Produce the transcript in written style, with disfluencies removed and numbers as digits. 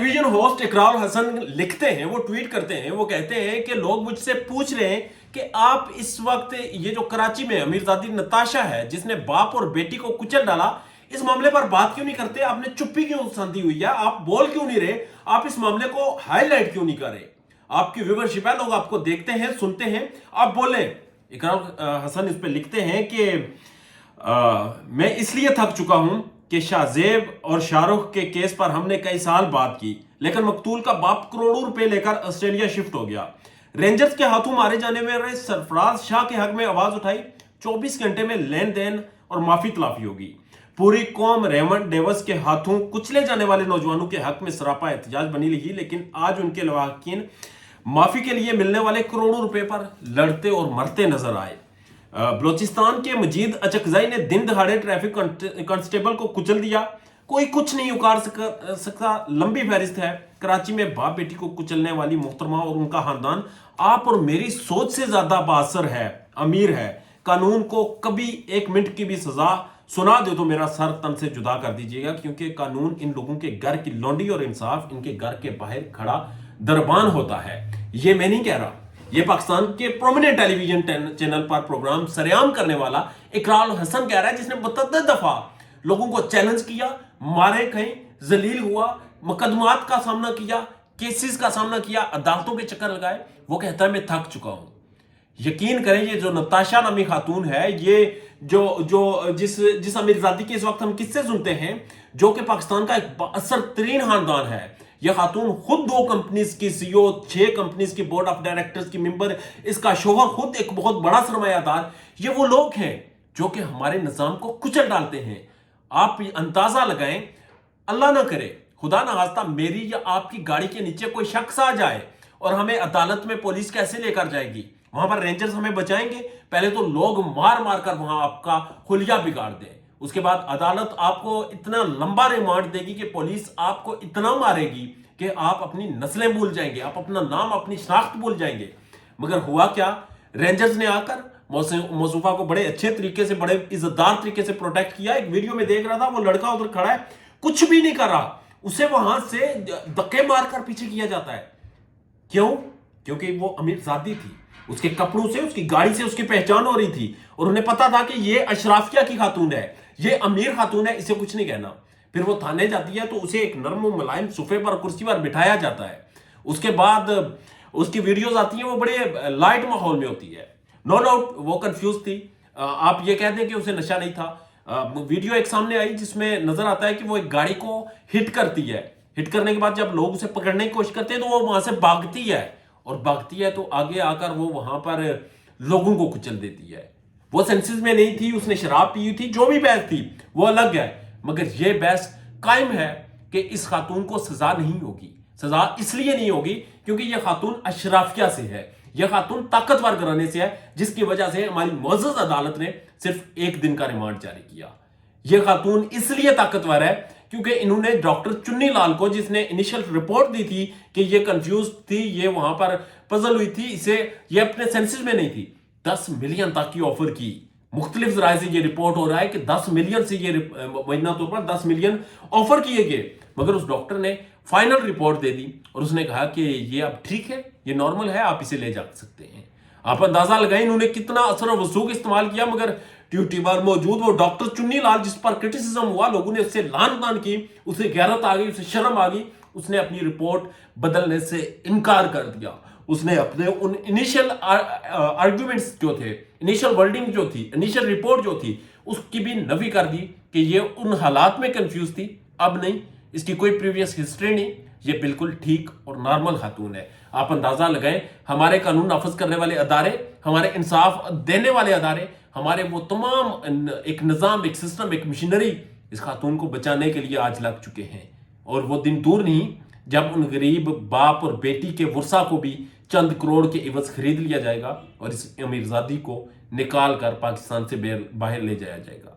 Television host इकरार हसन लिखते हैं, वो ट्वीट करते हैं, वो कहते हैं कि लोग मुझसे पूछ रहे हैं कि आप इस वक्त ये जो कराची में अमीरजादी नताशा है जिसने बाप और बेटी को कुचल डाला, इस मामले पर बात क्यों नहीं करते? आपने चुप्पी क्यों साधी हुई है? आप बोल क्यों नहीं रहे? आप इस मामले को हाईलाइट क्यों नहीं कर रहे? आपकी व्यूवरशिप है, लोग आपको देखते हैं, सुनते हैं, आप बोले। इकरार हसन इस पे लिखते हैं कि मैं इसलिए थक चुका हूं कि शाहजेब और शाहरुख के केस पर हमने कई साल बात की, लेकिन मकतूल का बाप करोड़ों रुपए लेकर ऑस्ट्रेलिया शिफ्ट हो गया। रेंजर्स के हाथों मारे जाने वाले सरफराज शाह के हक में आवाज उठाई, 24 घंटे में लेन देन और माफी तलाफी होगी। पूरी कौम रेमंड डेवस के हाथों कुचले जाने वाले नौजवानों के हक में सरापा एहतजाज बनी रही, लेकिन आज उनके लवाहकीन माफी के लिए मिलने वाले करोड़ों रुपए पर लड़ते और मरते नजर आए। बलोचिस्तान के मजीद अचकजाई ने दिन दहाड़े ट्रैफिक कांस्टेबल को कुचल दिया। कोई कुछ नहीं उखाड़ सकता, लंबी फहरिस्त है। कराची में बाप बेटी को कुचलने वाली मोहतरमा और उनका खानदान आप और मेरी सोच से ज्यादा बासर है, अमीर है। कानून को कभी एक मिनट की भी सजा सुना दे तो मेरा सर तन से जुदा कर दीजिएगा, क्योंकि कानून इन लोगों के घर की लौंडी और इंसाफ इनके घर के बाहर खड़ा दरबान होता है। ये मैं नहीं कह रहा, ये पाकिस्तान के प्रोमिनेंट टेलीविजन चैनल पर प्रोग्राम सरेआम करने वाला इकरार हसन कह रहा है, जिसने मुतअद्दिद दफा लोगों को चैलेंज किया, मारे कहीं, जलील हुआ, मुकदमात का सामना किया, केसेस का सामना किया, अदालतों के चक्कर लगाए। वो कहता है मैं थक चुका हूं। यकीन करें, ये जो नताशा नामी खातून है, ये जिस अमीरजादी के इस वक्त हम किस्से सुनते हैं, जो कि पाकिस्तान का एक असर तरीन खानदान है, यह खातून खुद 2 कंपनीज की सीईओ, 6 कंपनीज की बोर्ड ऑफ डायरेक्टर्स की मेंबर, इसका शोहर खुद एक बहुत बड़ा सरमायादार। ये वो लोग हैं जो कि हमारे निजाम को कुचल डालते हैं। आप अंदाजा लगाएं, अल्लाह ना करे, खुदा ना खास्ता मेरी या आपकी गाड़ी के नीचे कोई शख्स आ जाए और हमें अदालत में पुलिस कैसे लेकर जाएगी? वहां पर रेंजर्स हमें बचाएंगे? पहले तो लोग मार मार कर वहां आपका हुलिया बिगाड़ दें, उसके बाद अदालत आपको इतना लंबा रिमांड देगी कि पुलिस आपको इतना मारेगी कि आप अपनी नस्लें भूल जाएंगे, आप अपना नाम, अपनी शनाख्त भूल जाएंगे। मगर हुआ क्या? रेंजर्स ने आकर मौसूफा को बड़े अच्छे तरीके से, बड़े इज्जतदार तरीके से प्रोटेक्ट किया। एक वीडियो में देख रहा था, वो लड़का उधर खड़ा है, कुछ भी नहीं कर रहा, उसे वहां से धक्के मारकर पीछे किया जाता है। क्यों? क्योंकि वो अमीरजादी थी, उसके कपड़ों से, उसकी गाड़ी से उसकी पहचान हो रही थी, और उन्हें पता था कि ये अशराफिया की खातून है, ये अमीर खातून है, इसे कुछ नहीं कहना। फिर वो थाने जाती है तो उसे एक नर्म मुलायम सोफे पर, कुर्सी पर बिठाया जाता है। उसके बाद उसकी वीडियोस आती हैं, वो बड़े लाइट माहौल में होती है। नो डाउट वो कंफ्यूज थी। आप ये कह दें कि उसे नशा नहीं था। वीडियो एक सामने आई जिसमें नजर आता है कि वो एक गाड़ी को हिट करती है। हिट करने के बाद जब लोग उसे पकड़ने की कोशिश करते हैं तो वो वहां से भागती है, और भागती है तो आगे आकर वो वहां पर लोगों को कुचल देती है। वो सेंसेस में नहीं थी, उसने शराब पी हुई थी, जो भी बहस थी वो अलग है, मगर ये बहस कायम है कि इस खातून को सजा नहीं होगी। सजा इसलिए नहीं होगी क्योंकि यह खातून अशराफिया से है, यह खातून ताकतवर घराने से है, जिसकी वजह से हमारी मुअज़्ज़ज़ अदालत ने सिर्फ 1 दिन का रिमांड जारी किया। यह खातून इसलिए ताकतवर है क्योंकि इन्होंने डॉक्टर चुन्नी लाल को, जिसने इनिशियल रिपोर्ट दी थी कि ये कंफ्यूज थी, ये वहां पर पजल हुई थी, इसे ये अपने सेंसेस में नहीं थी, 10 मिलियन तक की ऑफर की। मुख्तलिफ जराए से ये रिपोर्ट हो रहा है कि 10 मिलियन से ये महीना तौर पर 10 मिलियन ऑफर किए गए, मगर उस डॉक्टर ने फाइनल रिपोर्ट दे दी और उसने कहा कि ये अब ठीक है, ये नॉर्मल है, आप इसे ले जा सकते हैं। आप अंदाजा लगाएं इन्होंने कितना असर और वसूख इस्तेमाल किया, मगर ड्यूटी पर मौजूद वो डॉक्टर चुन्नी लाल, जिस पर क्रिटिसिज्म हुआ, लोगों ने उससे लान तान की, उसे गैरत आ गई, उसे शर्म आ गई, उसने अपनी रिपोर्ट बदलने से इनकार कर दिया। उसने अपने उन इनिशियल आर्ग्यूमेंट्स जो थे, इनिशियल वर्डिंग जो थी, इनिशियल रिपोर्ट जो थी, उसकी भी नफी कर दी कि ये उन हालात में कंफ्यूज थी, अब नहीं, इसकी कोई प्रीवियस हिस्ट्री नहीं, ये बिल्कुल ठीक और नॉर्मल खातून है। आप अंदाजा लगाएं, हमारे कानून नाफज करने वाले अदारे, हमारे इंसाफ देने वाले अदारे, हमारे वो तमाम एक निज़ाम, एक सिस्टम, एक मशीनरी इस खातून को बचाने के लिए आज लग चुके हैं। और वो दिन दूर नहीं जब उन गरीब बाप और बेटी के वर्सा को भी चंद करोड़ के इवज खरीद लिया जाएगा और इस अमीरजादी को निकाल कर पाकिस्तान से बाहर ले जाया जाएगा।